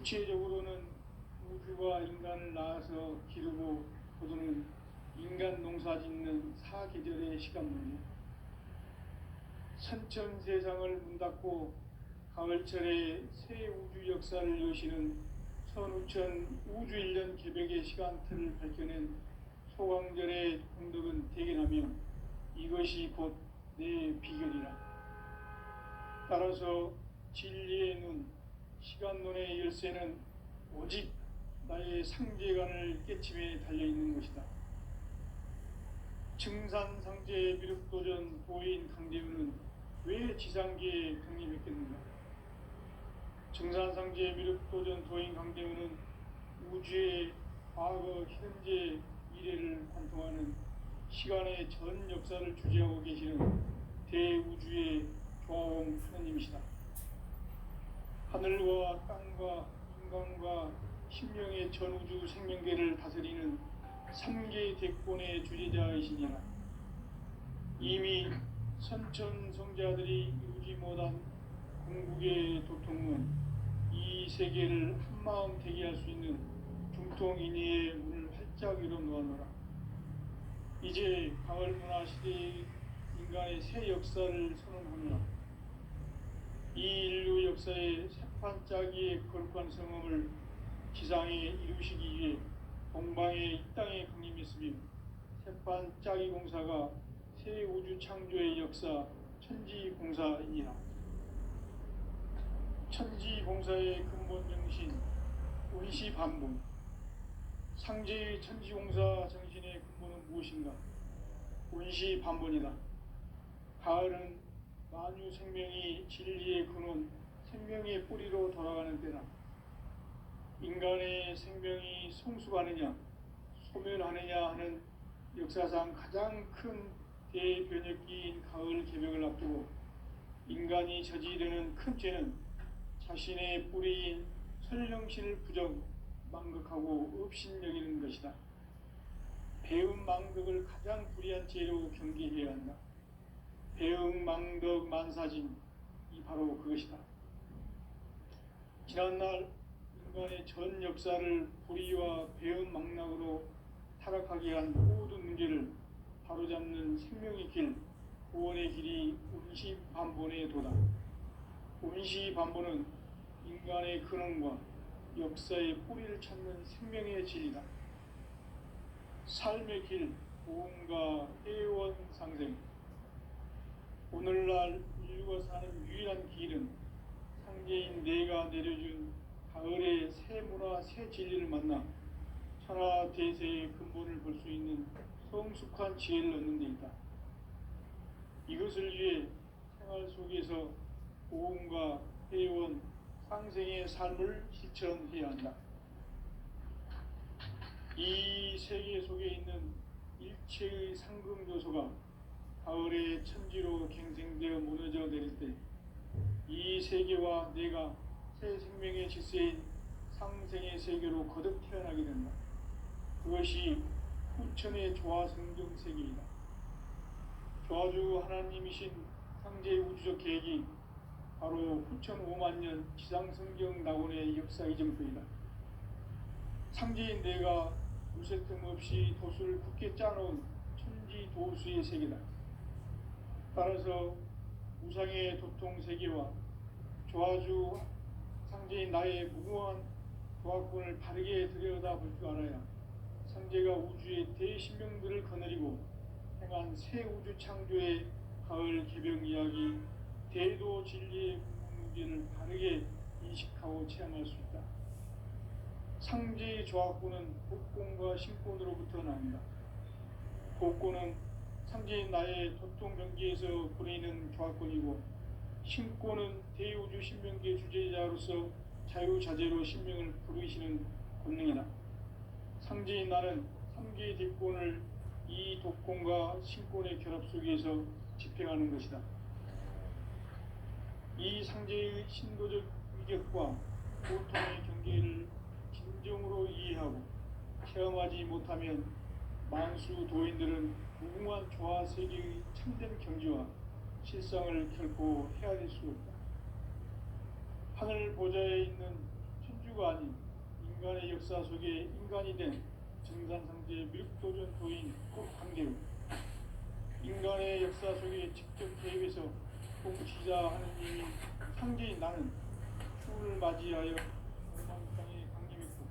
구체적으로는 우주가 인간을 낳아서 기르고 거두는 인간 농사 짓는 사계절의 시간문이요. 선천세상을 문닫고 가을철에 새 우주 역사를 여시는 선우천 우주일년 개벽의 시간틀을 밝혀낸 소강절의 공덕은 대견하며 이것이 곧 내 비결이라. 따라서 진리의 눈, 시간론의 열쇠는 오직 나의 상제관을 깨침에 달려있는 것이다. 증산상제 미륵도전 도인 강재훈은 왜 지상계에 강림했겠는가? 증산상제 미륵도전 도인 강재훈은 우주의 과거, 현재, 미래를 관통하는 시간의 전 역사를 주재하고 계시는 대우주의 조화홍 하느님이시다. 하늘과 땅과 인간과 신명의 전우주 생명계를 다스리는 3개 대권의 주제자이시니라. 이미 선천성자들이 이루지 못한 궁극의 도통은 이 세계를 한마음 되게 할 수 있는 중통인의의 문을 활짝 열어놓아노라. 이제 가을문화 시대의 인간의 새 역사를 선언하노라. 이 인류 역사의 새판짜기의 거룩한 성험을 지상에 이루시기 위해 동방의 이 땅에 강림했으며 새판짜기 공사가 새 우주 창조의 역사 천지공사이니라. 천지공사의 근본 정신 운시반복. 상제의 천지공사 정신의 근본은 무엇인가? 운시반복이다. 가을은 만유 생명이 진리의 근원, 생명의 뿌리로 돌아가는 때라. 인간의 생명이 성숙하느냐, 소멸하느냐 하는 역사상 가장 큰 대변혁기인 가을 개벽을 앞두고 인간이 저지르는 큰 죄는 자신의 뿌리인 설령신을 부정, 망극하고 업신여기는 것이다. 배음 망덕을 가장 불의한 죄로 경계해야 한다. 배응 망덕 만사진, 이 바로 그것이다. 지난날 인간의 전 역사를 불의와 배응 망락으로 타락하게 한 모든 문제를 바로잡는 생명의 길, 구원의 길이 운시반본의 도다. 운시반본은 인간의 근원과 역사의 뿌리를 찾는 생명의 진리다. 삶의 길, 고음과 애원상생. 오늘날 인류가 사는 유일한 길은 상제인 내가 내려준 가을의 새 문화, 새 진리를 만나 천하대세의 근본을 볼 수 있는 성숙한 지혜를 얻는 데 있다. 이것을 위해 생활 속에서 고음과 회원, 상생의 삶을 실천해야 한다. 이 세계 속에 있는 일체의 상금 요소가 가을의 천지로 갱생되어 무너져 내릴 때 이 세계와 내가 새 생명의 질서인 상생의 세계로 거듭 태어나게 된다. 그것이 후천의 조화성경 세계이다. 조화주 하나님이신 상제의 우주적 계획이 바로 후천 5만년 지상성경 낙원의 역사 이정표이다. 상제인 내가 무색 틈 없이 도수를 굳게 짜놓은 천지도수의 세계다. 따라서 우상의 도통세계와 조화주 상제인 나의 무궁한 조화권을 바르게 들여다볼 줄 알아야 상제가 우주의 대신명들을 거느리고 행한 새 우주 창조의 가을 개벽 이야기, 대도 진리의 문제를 바르게 인식하고 체험할 수 있다. 상제의 조화권은 복권과 신권으로부터 나온다. 복권은 상제인 나의 도통 경계에서 보내는 조화권이고, 신권은 대우주 신명계 주제자로서 자유자재로 신명을 부르시는 권능이다. 상제인 나는 3개의 뒷권을 이 독권과 신권의 결합 속에서 집행하는 것이다. 이 상제의 신도적 위격과 고통의 경계를 진정으로 이해하고 체험하지 못하면 만수 도인들은 무궁한 조화 세계의 참된 경지와 실상을 결코 헤아릴 수 없다. 하늘 보좌에 있는 천주 우주가 아닌 인간의 역사 속에 인간이 된 증산상제 미륵도전 도인 강대우, 인간의 역사 속에 직접 개입해서 통치자 하느님이 상제인 나는 추운을 맞이하여 엉망땅에 강림했고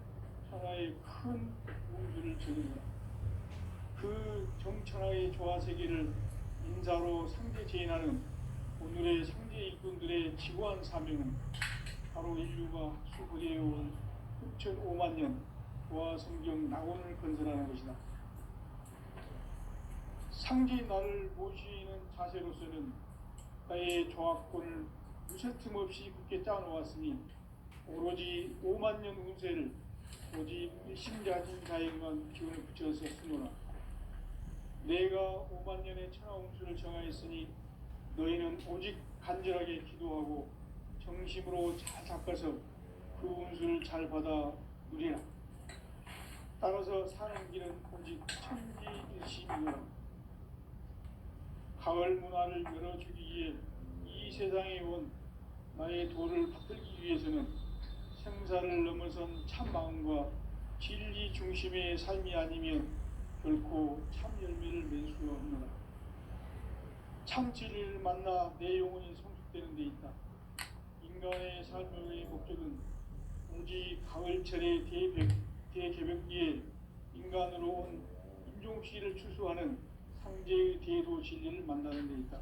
천하의 큰 운수를 적은다. 그 정천하의 조화세계를 인사로 상제 제인하는 오늘의 상제 일꾼들의 지고한 사명은 바로 인류가 학수고대해온 6,500만 년 조화성경 낙원을 건설하는 것이다. 상제인 나를 모시는 자세로서는 나의 조합권을 무쇠틈 없이 굳게 짜놓았으니 오로지 5만 년 운세를 오직 일심자진 자에게만 기운을 붙여서 쓰노라. 내가 5만 년의 천하 운수를 정하였으니 너희는 오직 간절하게 기도하고 정심으로 잘 닦아서 그 운수를 잘 받아 누리라. 따라서 사는 길은 오직 천지일심이노라. 가을 문화를 열어주기 위해 이 세상에 온 나의 도를 받들기 위해서는 생사를 넘어선 참 마음과 진리 중심의 삶이 아니면 결코 참 열매를 맺을 수 없노라. 참 진리를 만나 내 영혼이 성숙되는 데 있다. 인간의 삶의 목적은 오직 가을철의 대개벽기에 인간으로 온 인종시를 추수하는 상제의 대도 진리를 만나는 데 있다.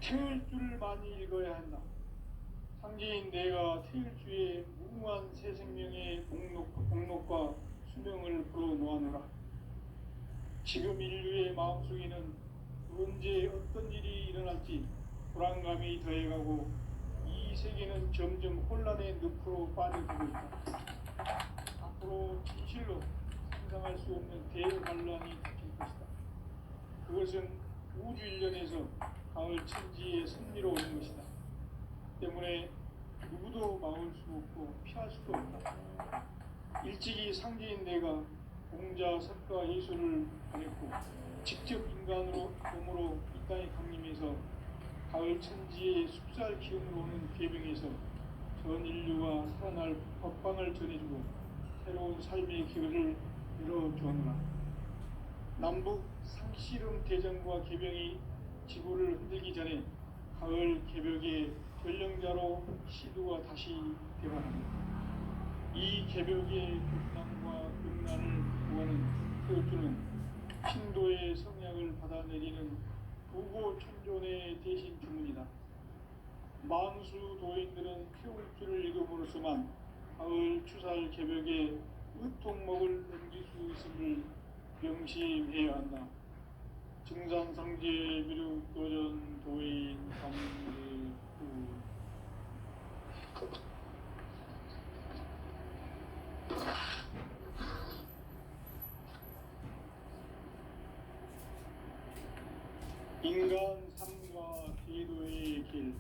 태일주를 많이 읽어야 한다. 상제인 내가 태일주의 무궁한 새 생명의 목록과 수명을 불어놓아노라. 지금 인류의 마음속에는 언제 어떤 일이 일어날지 불안감이 더해가고 이 세계는 점점 혼란의 늪으로 빠져들고 있다. 앞으로 진실로 상상할 수 없는 대반란이 닥칠 것이다. 그것은 우주 일련에서 가을 천지의 승리로 오는 것이다. 때문에 누구도 막을 수 없고 피할 수도 없다. 일찍이 상제인 내가 공자, 석가, 예수를 보냈고 직접 인간으로 몸으로 이 땅에 강림해서 가을 천지의 숲살 기운으로 오는 계병에서 전 인류가 살아날 법방을 전해주고 새로운 삶의 기회를 열어주었노라. 남북 상씨름 대전과 계병이 지구를 흔들기 전에 가을 개벽의 전령자로 시두가 다시 대발합니다. 이 개벽의 극난과 극난을 구하는 태울주는 신도의 성약을 받아내리는 부고천존의 대신 주문이다. 만수 도인들은 태울주를 읽음으로써만 가을 추살 개벽의 의통목을 넘길 수 있음을 명심해야 한다. 증산상제 미륵도전 도인 강대우. 인간 삶과 기도의 길.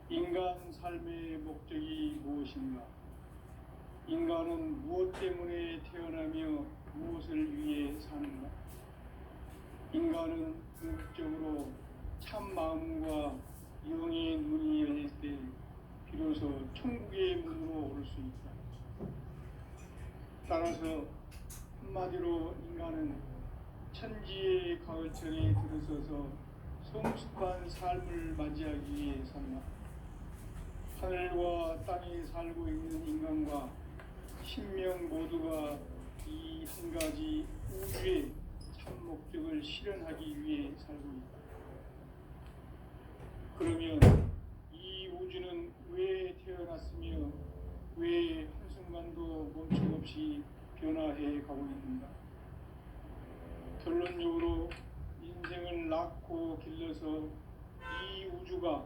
인간 삶의 목적이 무엇인가? 인간은 무엇 때문에 태어나며 무엇을 위해 사는가? 인간은 궁극적으로 참 마음과 영의 문이 열릴 때 비로소 천국의 문으로 오를 수 있다. 따라서 한마디로 인간은 천지의 가을철에 들어서서 성숙한 삶을 맞이하기 위해 산다. 하늘과 땅에 살고 있는 인간과 신명 모두가 이 한 가지 우주의 참 목적을 실현하기 위해 살고 있다. 그러면 이 우주는 왜 태어났으며 왜 한순간도 멈춤없이 변화해 가고 있는가? 결론적으로 인생을 낳고 길러서 이 우주가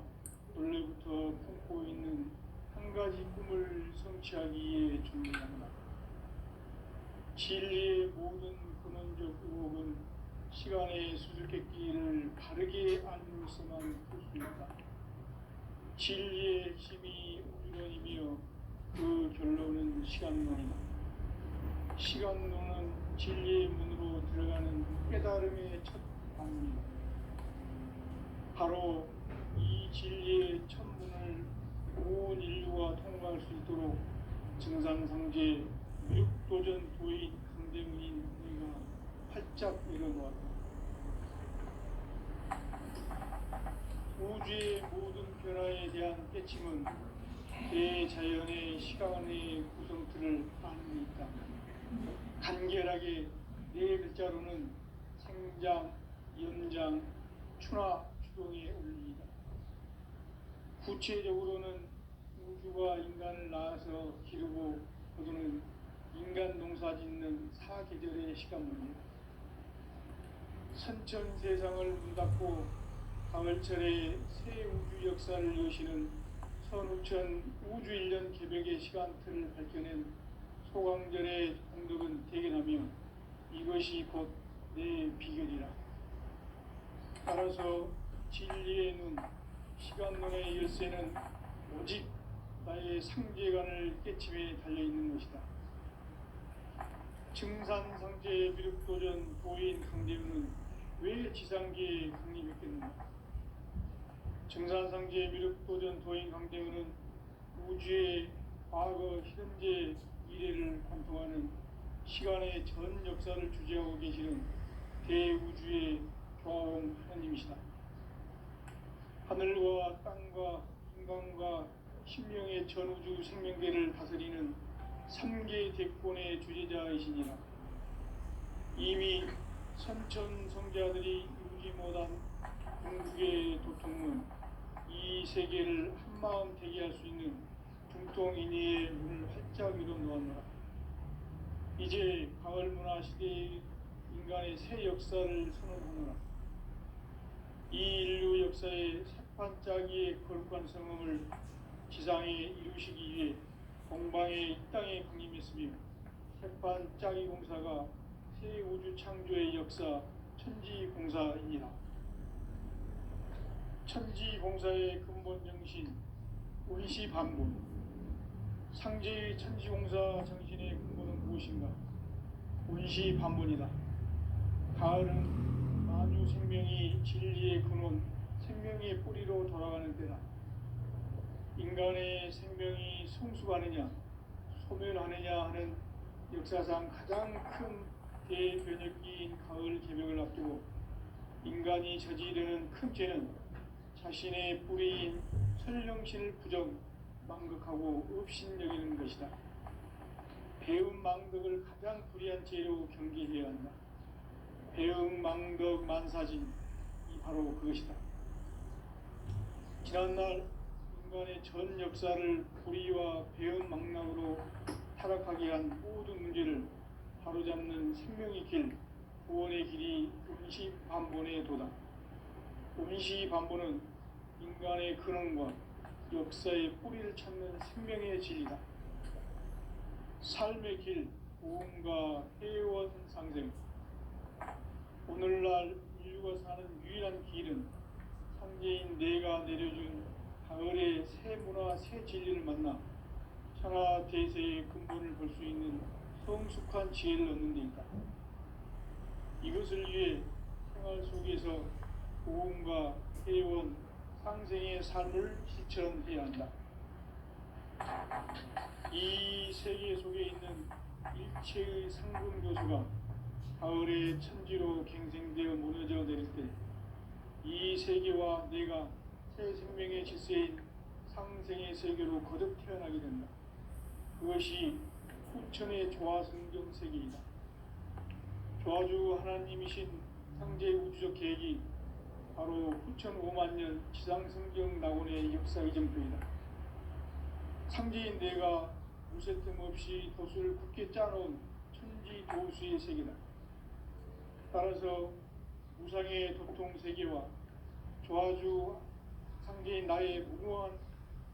원래부터 품고 있는 한 가지 꿈을 성취하기 위해 준비한다. 진리의 모든 근원적 의혹은 시간의 수수께끼를 바르게 알므로서만 풀 수 있다. 진리의 핵심이 우주론이며 그 결론은 시간론이다. 시간론은 진리의 문으로 들어가는 깨달음의 첫 방문이다. 바로 이 진리의 첫 문을 온 인류가 통과할 수 있도록 증산상제 육도전 도인 강대문인 우리가 활짝 일어놓았다. 우주의 모든 변화에 대한 깨침은 대자연의 시간의 구성틀을 아는 있다. 간결하게 네 글자로는 생장, 연장, 추나 추동의 원리이다. 구체적으로는 우주가 인간을 낳아서 기르고 거두는 인간 농사 짓는 사계절의 시간 문제다. 선천 세상을 문 닫고 가을철에 새 우주 역사를 여시는 선우천 우주 1년 개벽의 시간틀을 밝혀낸 소강절의 공덕은 대견하며 이것이 곧 내 비결이라. 따라서 진리의 눈, 시간론의 열쇠는 오직 나의 상제관을 깨침에 달려있는 것이다. 증산상제 미륵도전 도인 강대우는 왜 지상계에 강림했겠는가? 증산상제 미륵도전 도인 강대우는 우주의 과거, 현재, 미래를 관통하는 시간의 전 역사를 주재하고 계시는 대우주의 교황 하나님이시다. 하늘과 땅과 인간과 신명의 전우주 생명계를 다스리는 3개 대권의 주제자이시니라. 이미 선천 성자들이 이루지 못한 궁극의 도통은 이 세계를 한마음 되게 할 수 있는 중통인의의 문을 활짝 열어 놓았노라. 이제 가을 문화 시대의 인간의 새 역사를 선언하노라. 이 인류 역사의 새판짜기의 거룩한 성음을 지상에 이루시기 위해 공방의 이 땅에 강림했으며 새판짜기 공사가 새 우주 창조의 역사 천지공사이니라. 천지공사의 근본 정신 운시반본. 상제의 천지공사 정신의 근본은 무엇인가? 운시반본이다. 가을은 만유 생명이 진리의 근원, 생명의 뿌리로 돌아가는 때다. 인간의 생명이 성숙하느냐, 소멸하느냐 하는 역사상 가장 큰 대변혁기인 가을 개벽을 앞두고 인간이 저지르는 큰 죄는 자신의 뿌리인 설령신을 부정, 망극하고 업신여기는 것이다. 배움 망덕을 가장 불의한 죄로 경계해야 한다. 배움 망덕 만사진이 바로 그것이다. 지난날 인간의 전 역사를 불의와 배움 망락으로 타락하게 한 모든 문제를 바로잡는 생명의 길, 구원의 길이 운시반본의 도다. 운시반본은 인간의 근원과 역사의 뿌리를 찾는 생명의 진리다. 삶의 길, 고음과 회원 상생. 오늘날 인류가 사는 유일한 길은 상제인 내가 내려준 가을의 새 문화, 새 진리를 만나 천하 대세의 근본을 볼 수 있는 성숙한 지혜를 얻는 데 있다. 이것을 위해 생활 속에서 고음과 회원, 상생의 삶을 실천해야 한다. 이 세계 속에 있는 일체의 상분 교수가 가을의 천지로 갱생되어 무너져 내릴 때 이 세계와 내가 새 생명의 질서인 상생의 세계로 거듭 태어나게 된다. 그것이 후천의 조화성경 세계이다. 조화주 하나님이신 상제 우주적 계획이 바로 후천 5만 년 지상성경 낙원의 역사 이정표이다. 상제인 내가 무쇠틈 없이 도수를 굳게 짜놓은 천지 도수의 세계다. 따라서 무상의 도통 세계와 조화주 상제인 나의 무궁한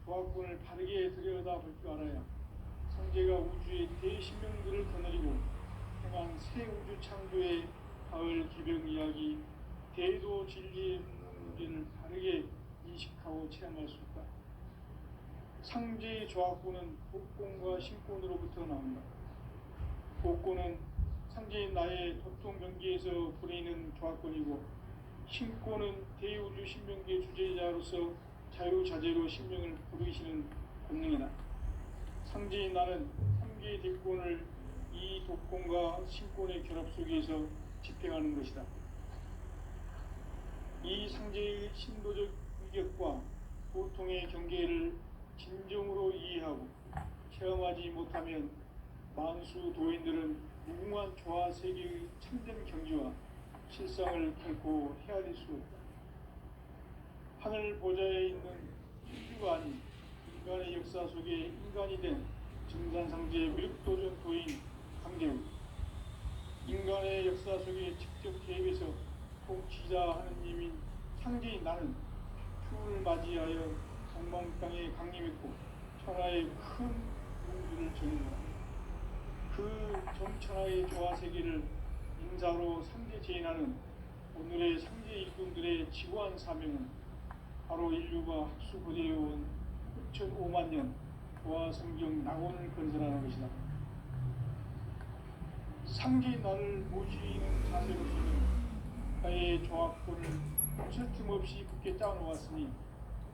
조화권을 바르게 들여다볼 줄 알아야 상제가 우주의 대신명들을 거느리고 행한 새 우주 창조의 가을 기병 이야기, 대도 진리의 문제를 바르게 인식하고 체험할 수 있다. 상제의 조화권은 복권과 신권으로부터 나온다. 복권은 상제인 나의 도통 경계에서 보내는 조화권이고, 신권은 대우주 신명계 주제자로서 자유자재로 sinh命을 부르시는 본능이다. 상제인 나는 3개의 대권을 이 독권과 신권의 결합 속에서 집행하는 것이다. 이 상제의 신도적 위격과 고통의 경계를 진정으로 이해하고 체험하지 못하면 만수 도인들은 무궁한 조화 세계의 참된 경지와 실상을 결코 헤아릴 수 없다. 하늘 보좌에 있는 신주가 아닌 인간의 역사 속에 인간이 된 증산상제 미륵도전 도인 강재우, 인간의 역사 속에 직접 개입해서 통치자 하느님인 상제인 나는 추운을 맞이하여 정망 땅에 강림했고 천하의 큰 공주를 전했노라. 그 정천하의 조화세계를 인사로 상제 제인하는 오늘의 상제 일꾼들의 지고한 사명은 바로 인류가 학수고대해온 6,500만 년 조화성경 낙원을 건설하는 것이다. 상제인 나를 모시는 자세로서는 나의 조합권을 어설틈없이 굳게 짜놓았으니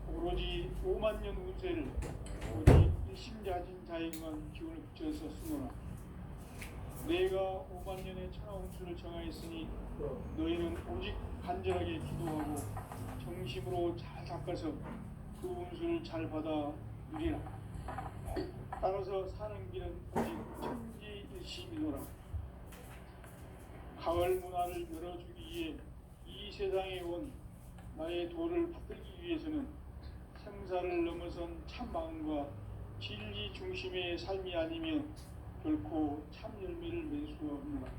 오로지 5만 년 운세를 오직 일심자진 자에게만 기운을 붙여서 쓰노라. 내가 5만 년의 천하 운수를 정하였으니 너희는 오직 간절하게 기도하고 정심으로 잘 닦아서 그 운수를 잘 받아 누리라. 따라서 사는 길은 오직 천지일심이노라. 가을 문화를 열어주기 위해 이 세상에 온 나의 도를 붙들기 위해서는 생사를 넘어선 참 마음과 진리 중심의 삶이 아니면 결코 참 열매를 맺을 수 없노라.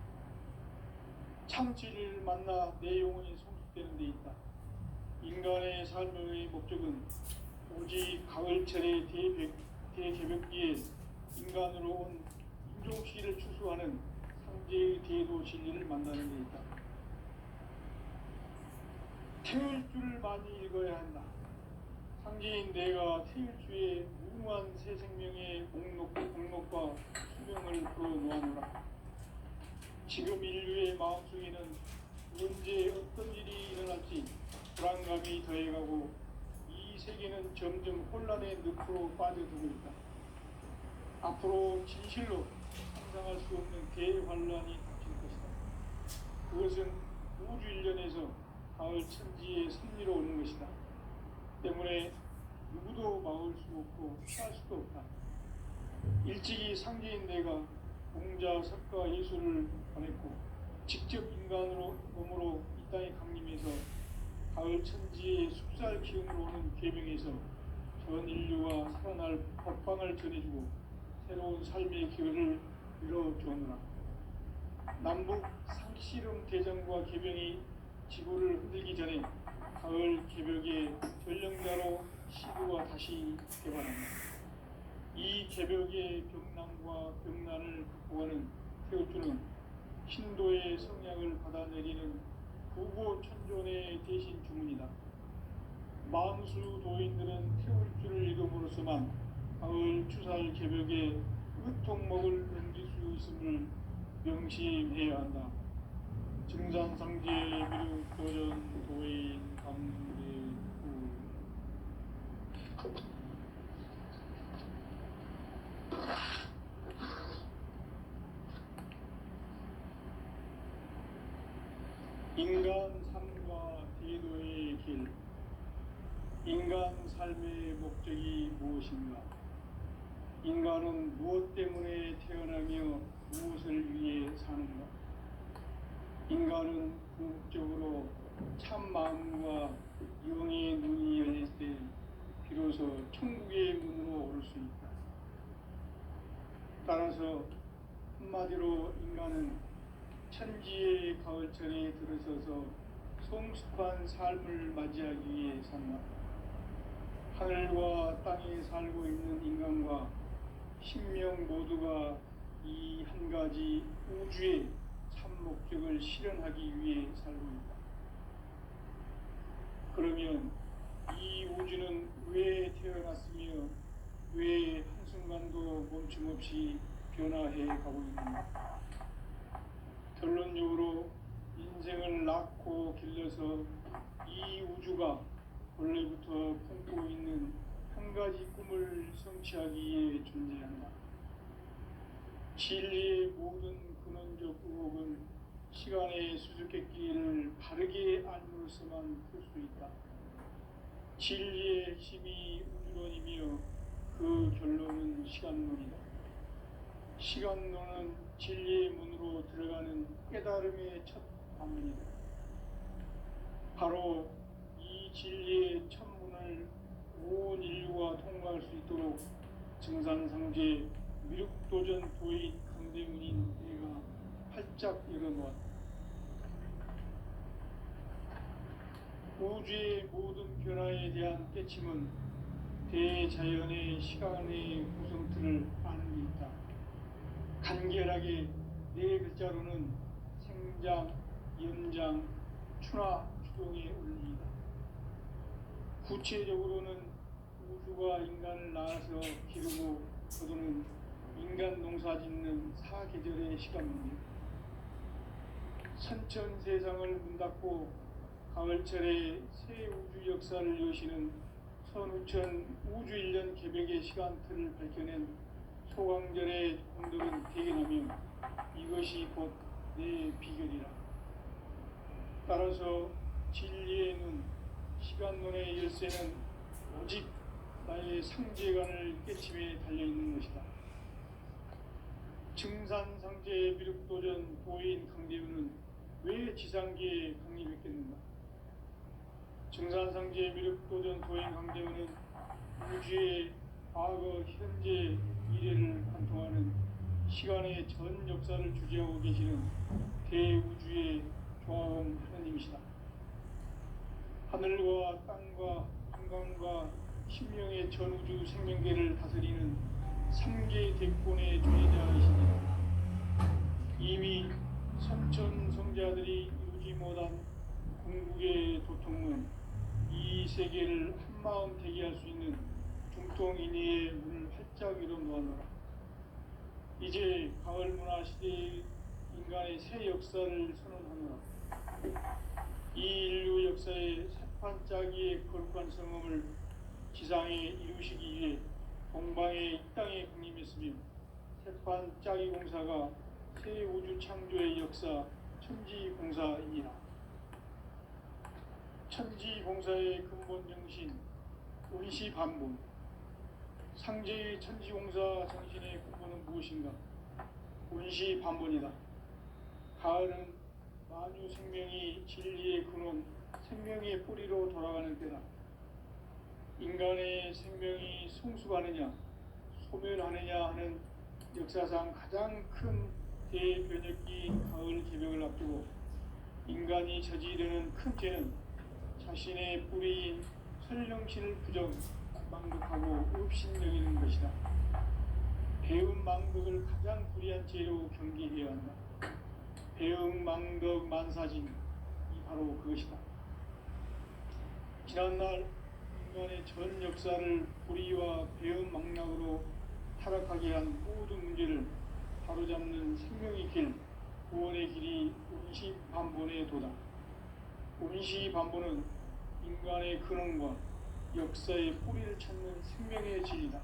참 진리를 만나 내 영혼이 성숙되는 데 있다. 인간의 삶의 목적은 오직 가을철의 대개벽기에 인간으로 온 인종시를 추수하는 상제의 대도 진리를 만나는 데 있다. 태울 줄을 많이 읽어야 한다. 상제인 내가 태울 주의 무궁한 새 생명의 공록과 수명을 풀어놓아노라. 지금 인류의 마음속에는 언제 어떤 일이 일어날지 불안감이 더해가고 이 세계는 점점 혼란의 늪으로 빠져들고 있다. 앞으로 진실로 상상할 수 없는 대환란이 닥칠 것이다. 그것은 우주 일련에서 가을 천지의 섭리로 오는 것이다. 때문에 누구도 막을 수 없고 피할 수도 없다. 일찍이 상제인 내가 공자, 석가, 예수를 보냈고 직접 인간으로 몸으로 이 땅에 강림해서 가을 천지의 숲살 기운으로 오는 계명에서 전 인류와 살아날 법방을 전해주고 새로운 삶의 기회를 이뤄주었노라. 남북 상씨름 대전과 개병이 지구를 흔들기 전에 가을 개벽의 전령자로 시구가 다시 개발한다. 이 개벽의 병난과 병난을 극복하는 태울주는 신도의 성약을 받아내리는 부고천존의 대신 주문이다. 만수 도인들은 태울주를 읽음으로써만 가을 추살 개벽의 의통목을 넘길 수 있음을 명심해야 한다. 증산상제 미륵도전 도인 감대구. 인간 삶과 대도의 길. 인간 삶의 목적이 무엇인가? 인간은 무엇 때문에 태어나며 무엇을 위해 사는가? 인간은 궁극적으로 참 마음과 영의 눈이 열릴 때 비로소 천국의 문으로 오를 수 있다. 따라서 한마디로 인간은 천지의 가을철에 들어서서 성숙한 삶을 맞이하기 위해 산다. 하늘과 땅에 살고 있는 인간과 신명 모두가 이 한 가지 우주의 참 목적을 실현하기 위해 살고 있다. 그러면 이 우주는 왜 태어났으며 왜 한순간도 멈춤없이 변화해 가고 있는가? 결론적으로 인생을 낳고 길러서 이 우주가 본래부터 품고 있는 한 가지 꿈을 성취하기 위해 존재한다. 진리의 모든 근원적 의혹은 시간의 수수께끼를 바르게 알므로서만 풀 수 있다. 진리의 핵심이 우주론이며 그 결론은 시간론이다. 시간론은 진리의 문으로 들어가는 깨달음의 첫 방문이다. 바로 이 진리의 첫 문을 온 인류가 통과할 수 있도록 증산상제 미륵도전 도인 강대문인 내가 활짝 열어놓았다. 우주의 모든 변화에 대한 깨침은 대자연의 시간의 구성틀을 아는 데 있다. 간결하게 네 글자로는 생장, 연장, 추나 추동의 원리이다. 구체적으로는 우주가 인간을 낳아서 기르고 거두는 인간 농사 짓는 사계절의 시간입니다. 선천 세상을 문 닫고 가을철에 새 우주 역사를 여시는 선우천 우주 1년 개백의 시간틀을 밝혀낸 소강절의 공들은 대견하며 이것이 곧 내 비결이라. 따라서 진리의 눈, 시간론의 열쇠는 오직 나의 상제관을 깨침에 달려있는 것이다. 증산상제 미륵도전 도인 강대우는 왜 지상계에 강림했겠는가? 증산상제 미륵도전 도인 강대우는 우주의 과거, 현재, 미래를 관통하는 시간의 전 역사를 주재하고 계시는 대우주의 조화원 하나님이시다. 하늘과 땅과 한강과 신명의 전우주 생명계를 다스리는 3개 대권의 존재자이십니다. 이미 선천 성자들이 이루지 못한 궁극의 도통은 이 세계를 한마음 되게 할 수 있는 중통인의의 문을 활짝 열어놓았노라. 이제 가을 문화 시대의 인간의 새 역사를 선언하노라. 이 인류 역사의 새판짜기의 거룩한 성험을 지상에 이루시기 위해 동방의 이 땅에 강림했으며 새판짜기 공사가 새 우주 창조의 역사 천지공사이니라. 천지공사의 근본 정신 원시반본. 상제의 천지공사 정신의 근본은 무엇인가? 원시반본이다. 가을은 만유 생명이 진리의 근원, 생명의 뿌리로 돌아가는 때다. 인간의 생명이 성숙하느냐, 소멸하느냐 하는 역사상 가장 큰 대변혁기인 가을 개벽을 앞두고 인간이 저지르는 큰 죄는 자신의 뿌리인 설령신을 부정, 망독하고 업신여기는 것이다. 배움 망독을 가장 불의한 죄로 경계해야 한다. 배움 망독 만사진이 바로 그것이다. 지난날 인간의 전 역사를 불의와 배움 망락으로 타락하게 한 모든 문제를 바로잡는 생명의 길, 구원의 길이 원시반본의 도다. 원시반본은 인간의 근원과 역사의 뿌리를 찾는 생명의 진리다.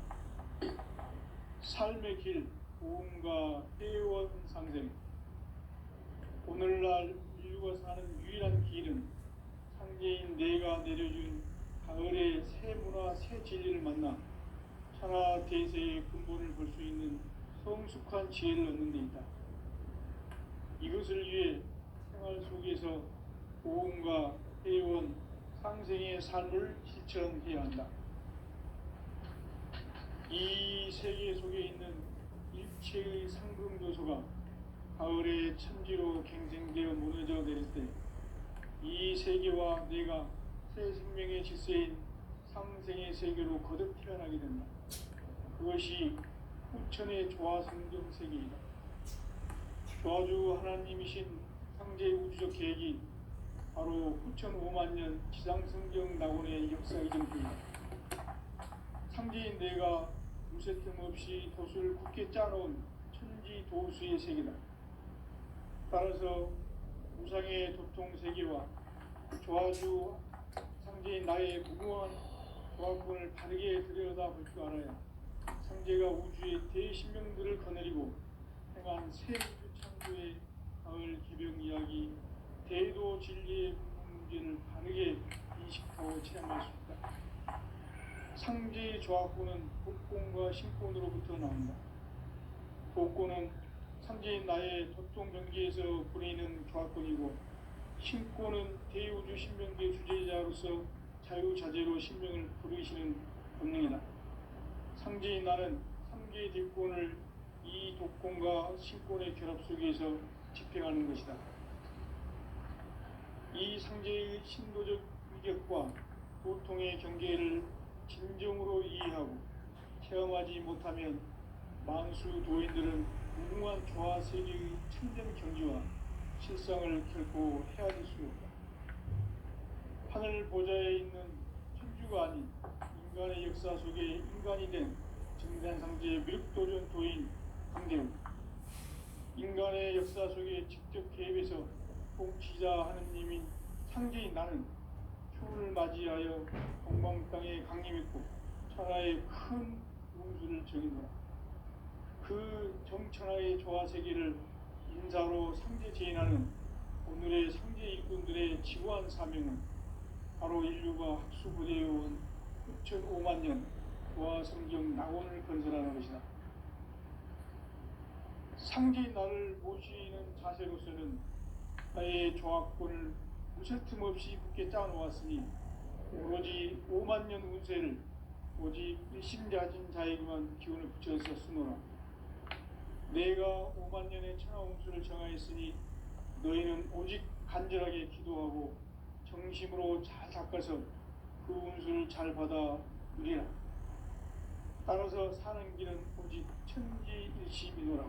삶의 길, 보험과 회원 상생. 오늘날 인류가 사는 유일한 길은 상제인 내가 내려준 가을의 새 문화, 새 진리를 만나 천하 대세의 근본을 볼 수 있는 성숙한 지혜를 얻는 데 있다. 이것을 위해 생활 속에서 보험과 회원, 상생의 삶을 실천해야 한다. 이 세계 속에 있는 일체의 상금도소가 가을의 천지로 갱생되어 무너져 내릴 때 이 세계와 내가 새 생명의 질서인 상생의 세계로 거듭 태어나게 된다. 그것이 후천의 조화성경 세계이다. 조화주 하나님이신 상제 우주적 계획이 바로 후천 5만 년 지상성경 낙원의 역사 이전입니다. 상제인 내가 무쇠틈 없이 도수를 굳게 짜놓은 천지 도수의 세계다. 따라서 우상의 도통 세계와 조화주 상제인 나의 무궁한 조합군을 바르게 들여다볼 줄 알아야 상제가 우주의 대신명들을 거느리고 행한 새 우주 창조의 가을 개병 이야기, 대도 진리의 문제를 바르게 인식하고 체험할 수 있다. 상제의 조합군은 복권과 신권으로부터 나온다. 복권은 상제인 나의 도통 경계에서 부리는 조합권이고, 신권은 대우주 신명계 주제자로서 자유자재로 신명을 부르시는 본능이다. 상제인 나는 3개의 대권을 이 독권과 신권의 결합 속에서 집행하는 것이다. 이 상제의 신도적 위격과 도통의 경계를 진정으로 이해하고 체험하지 못하면 만수 도인들은 무궁한 조화 세계의 참된 경지와 실상을 결코 헤아릴 수 없다. 하늘 보좌에 있는 천주가 아닌 인간의 역사 속에 인간이 된 증산상제의 미륵도전 도인 강대우, 인간의 역사 속에 직접 개입해서 통치자 하느님인 상제인 나는 초를 맞이하여 동방 땅에 강림했고 천하의 큰 운수를 정의노라. 그 정천하의 조화세계를 인사로 상제 제인하는 오늘의 상제 일꾼들의 지구한 사명은 바로 인류가 학수고대해온 6,500만 년 조화성경 낙원을 건설하는 것이다. 상제인 나를 모시는 자세로서는 나의 조합권을 무쇠 틈 없이 굳게 짜놓았으니 오로지 5만 년 운세를 오직 일심가진 자에게만 기운을 붙여서 쓰노라. 내가 5만 년의 천하운수를 정하였으니 너희는 오직 간절하게 기도하고 정심으로 잘 닦아서 그 운수를 잘 받아 누리라. 따라서 사는 길은 오직 천지일심이노라.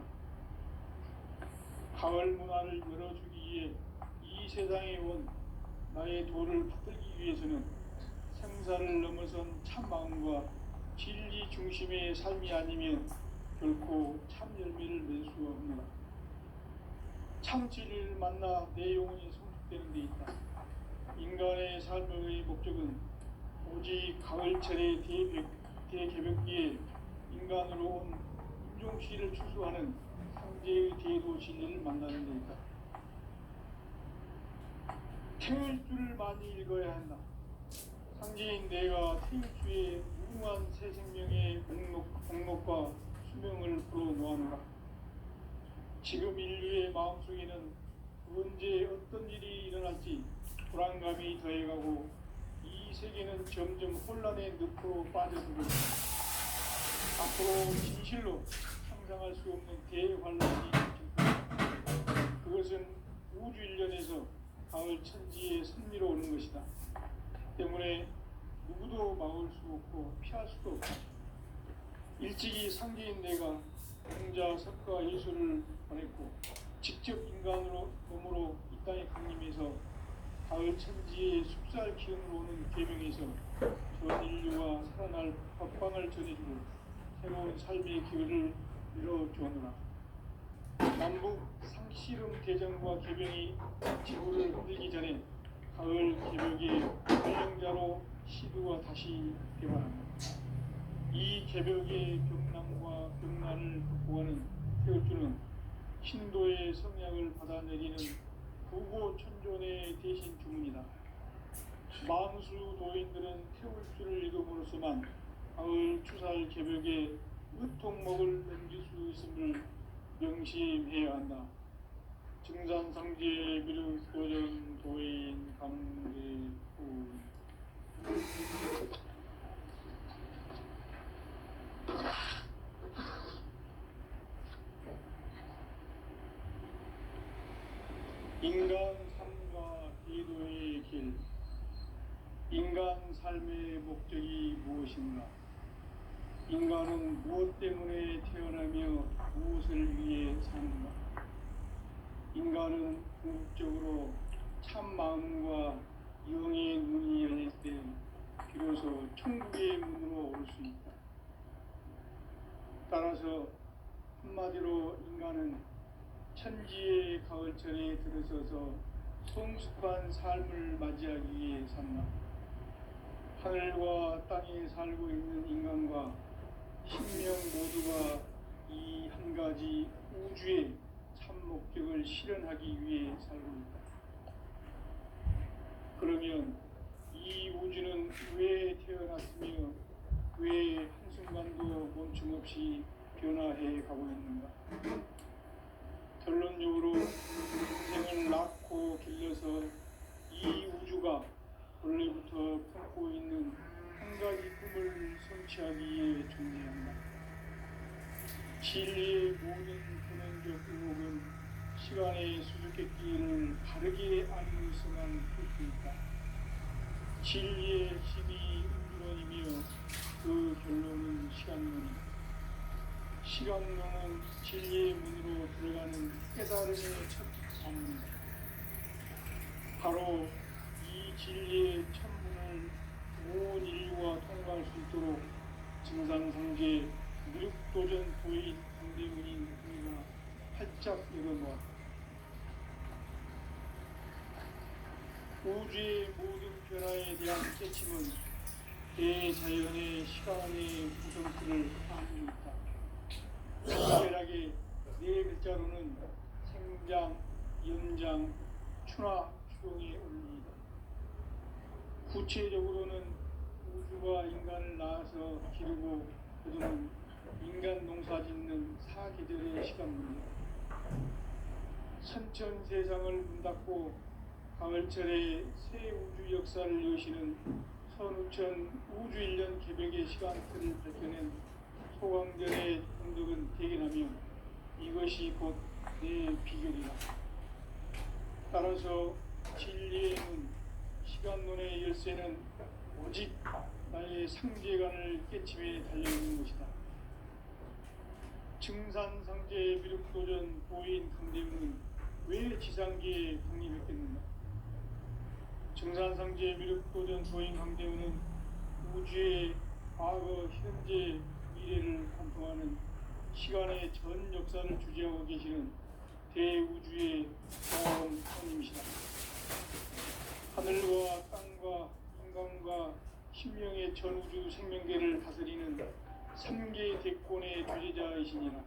가을 문화를 열어주기 위해 이 세상에 온 나의 도를 붙들기 위해서는 생사를 넘어선 참 마음과 진리 중심의 삶이 아니면 결코 참 열매를 낼 수 없노라. 참 진리를 만나 내 영혼이 성숙되는 데 있다. 인간의 삶의 목적은 오직 가을철의 대개벽기에 인간으로 온 인종씨를 추수하는 상제의 대도 진리를 만나는 데 있다. 태울 줄을 많이 읽어야 한다. 상제인 내가 태울 주의 무궁한 새 생명의 목록과 수명을 풀어놓아노라. 지금 인류의 마음속에는 언제 어떤 일이 일어날지 불안감이 더해가고 이 세계는 점점 혼란의 늪으로 빠져들고 있다. 앞으로 진실로 상상할 수 없는 대환란이 닥칠 것이다. 그것은 우주 일련에서 가을 천지에 선미로 오는 것이다. 때문에 누구도 막을 수 없고 피할 수도 없다. 일찍이 상제인 내가 공자, 석가, 예수를 보냈고 직접 인간으로 몸으로 이 땅에 강림해서 가을 천지의 숲살 기운으로 오는 계명에서 전 인류가 살아날 법방을 전해주고 새로운 삶의 기회를 이뤄주었노라. 남북 상씨름 대전과 개병이 지구를 흔들기 전에 가을 개벽의 발령자로 시두가 다시 개발합니다. 이 개벽의 병난과 병난을 극복하는 태울주는 신도의 성약을 받아내리는 구고천존의 대신 주문이다. 만수 도인들은 태울주를 읽음으로써만 가을 추살 개벽의 의통목을 넘길 수 있음을 명심해야 한다. 증산상제 미륵도전 도인 강대우. 인간 삶과 대도의 길. 인간 삶의 목적이 무엇인가? 인간은 무엇 때문에 태어나며 무엇을 위해 사는가? 인간은 궁극적으로 참 마음과 영의 눈이 열릴 때 비로소 천국의 문으로 올 수 있다. 따라서 한마디로 인간은 천지의 가을철에 들어서서 성숙한 삶을 맞이하기 위해 산다. 하늘과 땅에 살고 있는 인간과 신명 모두가 이 한 가지 우주의 참 목적을 실현하기 위해 살고 있다. 그러면 이 우주는 왜 태어났으며 왜 한순간도 멈춤없이 변화해 가고 있는가? 결론적으로 인생을 낳고 길러서 이 우주가 원래부터 품고 있는 한 가지 꿈을 성취하기 위해 존재한다. 진리의 모든 근원적 의혹은 시간의 수수께끼를 바르게 알고서만 풀 수 있다. 진리의 힘이 우주론이며 그 결론은 시간론이다. 시간론은 진리의 문으로 들어가는 깨달음의 첫 방문이다. 바로 이 진리의 천문을 온 인류가 통과할 수 있도록 증산상제 무력도전 도인 강대문인 우리가 활짝 열어놓았다. 우주의 모든 변화에 대한 깨침은 대자연의 시간의 구성틀을 안고 있다. 특별하게 네 글자로는 생장, 연장, 추나 추동의 원리이다. 구체적으로는 우주가 인간을 낳아서 기르고 거두는 인간 농사 짓는 사계절의 시간문이다. 선천 세상을 문 닫고 가을철에 새 우주 역사를 여시는 선우천 우주 1년 개벽의 시간틀을 밝혀낸 소강전의 공덕은 대견하며 이것이 곧 내 비결이다. 따라서 진리의 문, 시간론의 열쇠는 오직 나의 상제관을 깨침에 달려있는 것이다. 증산상제 미륵도전 도인 강대문은 왜 지상계에 강림했겠는가? 증산상제 미륵도전 도인 강대문은 우주의 과거, 현재, 미래를 관통하는 시간의 전 역사를 주재하고 계시는 대우주의 자원선님이시다. 하늘과 땅과 인간과 신명의 전우주 생명계를 다스리는 3개 대권의 주재자이시니라.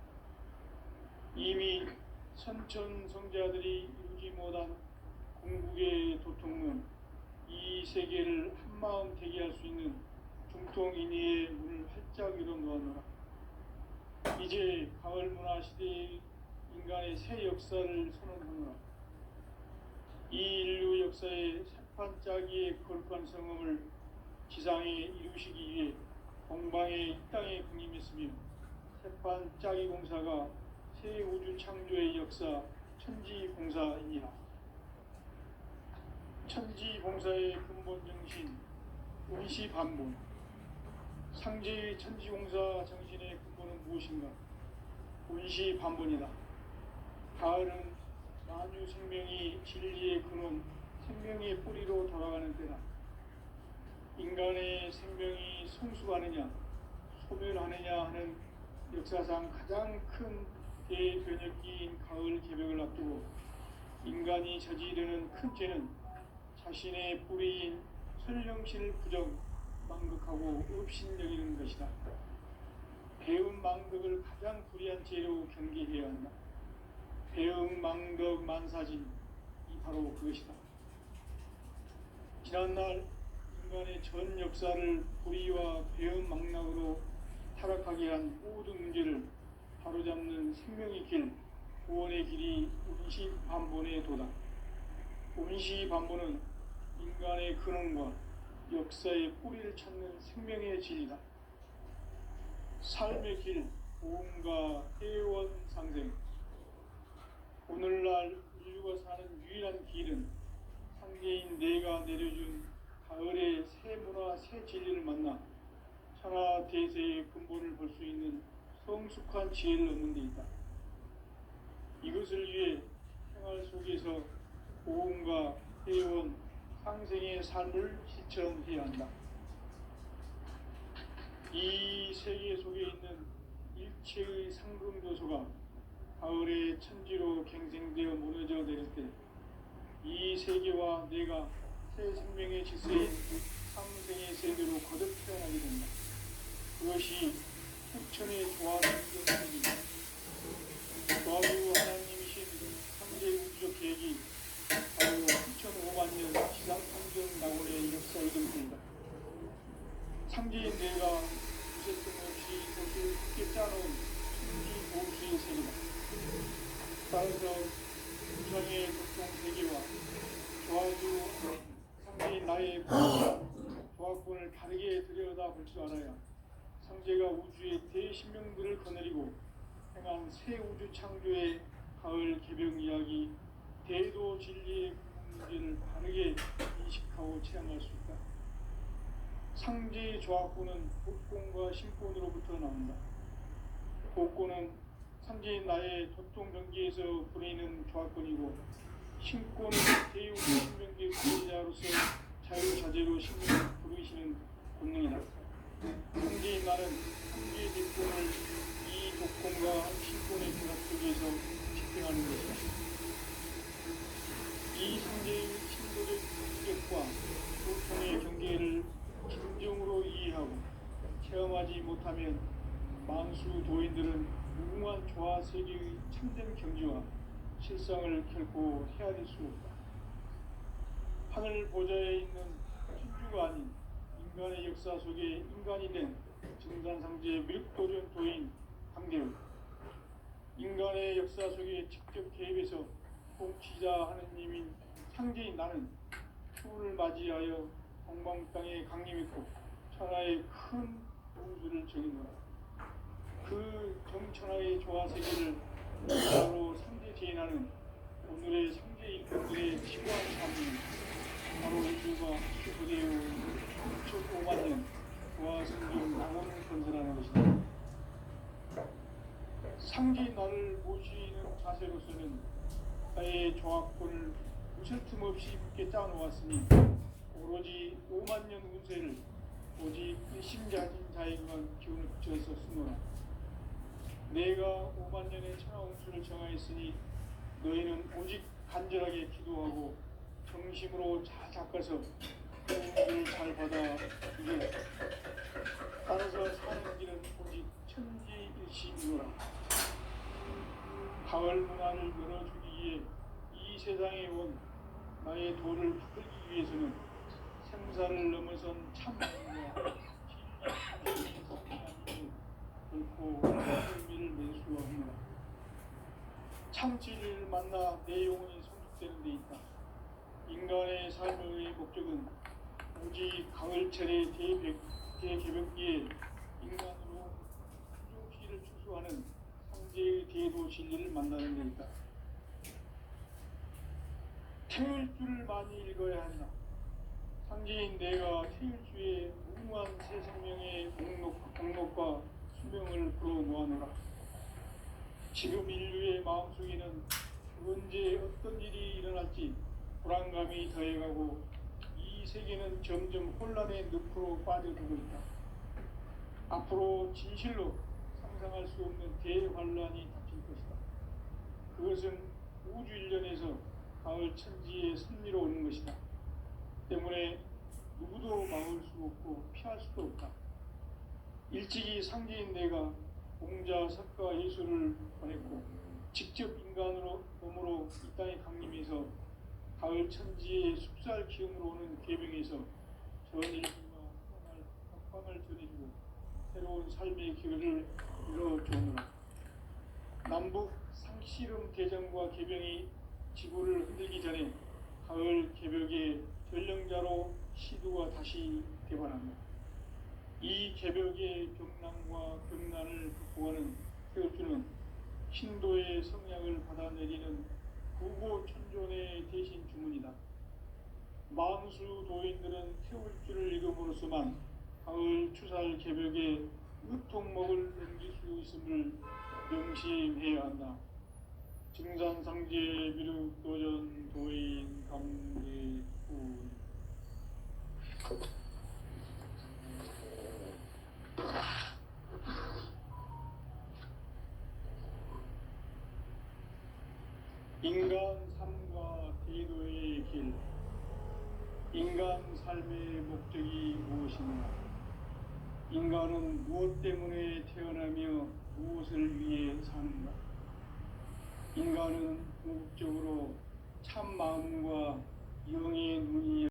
이미 선천성자들이 이루지 못한 궁극의 도통문, 이 세계를 한마음 대기할 수 있는 중통인의의 문을 활짝 열어놓았노라. 이제 가을 문화 시대의 인간의 새 역사를 선언하노라. 이 인류 역사의 새판짜기의 거룩한 성음을 지상에 이루시기 위해 공방에 이 땅에 군림했으며 새판짜기 공사가 새 우주 창조의 역사 천지공사이니라. 천지공사의 근본 정신 운시반본. 상제의 천지공사 정신의 근본은 무엇인가? 운시반본이다. 가을은 만유 생명이 진리의 근원, 생명의 뿌리로 돌아가는 때다. 인간의 생명이 성숙하느냐, 소멸하느냐 하는 역사상 가장 큰 대변혁기인 가을 개벽을 앞두고 인간이 저지르는 큰 죄는 자신의 뿌리인 설령신을 부정, 망극하고 업신여기는 것이다. 배움 망덕을 가장 불의한 죄로 경계해야 한다. 배움 망덕 만사진, 이 바로 그것이다. 지난날 인간의 전 역사를 불의와 배움 망락으로 타락하게 한 모든 문제를 바로잡는 생명의 길, 구원의 길이 운시반본의 도다. 운시반본은 인간의 근원과 역사의 뿌리를 찾는 생명의 진리다. 삶의 길, 보험과 해원상생. 오늘날 인류가 사는 유일한 길은 상계인 내가 내려준 가을의 새 문화, 새 진리를 만나 천하 대세의 근본을 볼 수 있는 성숙한 지혜를 얻는 데 있다. 이것을 위해 생활 속에서 보험과 해원, 상생의 삶을 실천해야 한다. 이 세계 속에 있는 일체의 상금조소가 가을의 천지로 갱생되어 무너져 내릴 때 이 세계와 내가 새 생명의 질서인 삼생의 세계로 거듭 태어나게 된다. 그것이 부천의 조화성경입니다. 조화주 하나님이신 삼재 우주적 계획이 바로 2005만 년 지상성경 낙원의 역사의 이름입니다. 삼재인 내가 무색점 없이 이것을 굳게 짜놓은 천지 보수의 세계다. 따라서 우상의 독종 세계와 조화주 상대인 나의 조합권을 다르게 들여다볼 줄 알아야 상제가 우주의 대신명들을 거느리고 행한 새 우주 창조의 가을 개벽 이야기, 대도 진리의 문제를 바르게 인식하고 체험할 수 있다. 상제의 조합권은 복권과 신권으로부터 나온다. 복권은 상제인 나의 도통 경계에서 부리는 조합권이고, 신권은 대우주 신명계 구제자로서 자유자재로 신명을 부르시는 권능이다. 상제인 나는 상제의 대권을 이 복권과 신권의 결합 속에서 집행하는 것이다. 이 상제의 신도적 인격과 도통의 경계를 진정으로 이해하고 체험하지 못하면 만수 도인들은 무궁한 조화 세계의 참된 경지와 실상을 결코 헤아릴 수 없다. 하늘 보좌에 있는 천주가 아닌 인간의 역사 속에 인간이 된 증산상제의 밀도전 도인 강대우, 인간의 역사 속에 직접 개입해서 통치자 하느님인 상제인 나는 추운을 맞이하여 동방 땅에 강림했고 천하의 큰 우주를 정의노라. 그 정천하의 조화 세계를 바로 상제 제인하는 오늘의 상제 일꾼들의 심오한 삶이 바로 우주가 수부대요 6,5만 년 조화 성경 낙원을 건설하는 것이다. 상제 나를 모시는 자세로서는 나의 조합권을 무슨 틈 없이 굳게 짜놓았으니 오로지 5만 년 운세를 오직 일심자진 자에게만 기운을 붙여서 쓰노라. 내가 5만 년의 천하운수를 정하였으니 너희는 오직 간절하게 기도하고 정심으로 잘 닦아서 그 운수를 잘 받아 이겨라. 따라서 사는 길은 오직 천지일심이노라. 가을 문화를 열어주기 위해 이 세상에 온 나의 도를 풀기 위해서는 생사를 넘어선 참음과 진리의 성장이 결코 의미를 매수하느라. 참 진리를 만나 내 영혼이 성숙되는 데 있다. 인간의 삶의 목적은 오직 가을철의 대개벽기에 인간으로 우주시를 추수하는 상제의 대도 진리를 만나는 데 있다. 태일주를 많이 읽어야 한다. 상제인 내가 태일주의 무궁한 새 생명의 목록과 수명을 불어놓아노라. 지금 인류의 마음속에는 언제 어떤 일이 일어날지 불안감이 더해가고 이 세계는 점점 혼란의 늪으로 빠져들고 있다. 앞으로 진실로 상상할 수 없는 대환란이 닥칠 것이다. 그것은 우주 일련에서 가을 천지의 섭리로 오는 것이다. 때문에 누구도 막을 수 없고 피할 수도 없다. 일찍이 상제인 내가 공자, 석가, 예수를 보냈고 직접 인간으로 몸으로 이 땅에 강림해서 가을 천지의 숙살 기운으로 오는 계병에서 전 인류와 평안을 전해주고 새로운 삶의 기회를 열어주느라. 남북 상씨름 대전과 계병이 지구를 흔들기 전에 가을 개벽의 전령자로 시도가 다시 개발합니다. 이 개벽의 병난과 병난을 극복하는 태울주는 신도의 성향을 받아내리는 구고천존의 대신 주문이다. 만수 도인들은 태울주를 읽음으로써만 가을 추살 개벽의 으통목을 넘길 수 있음을 명심해야 한다. 증산상제 미륵도전 도인 감대군. 인간 삶과 대도의 길. 인간 삶의 목적이 무엇이냐? 인간은 무엇 때문에 태어나며 무엇을 위해 사는가? 인간은 궁극적으로 참 마음과 영의 눈이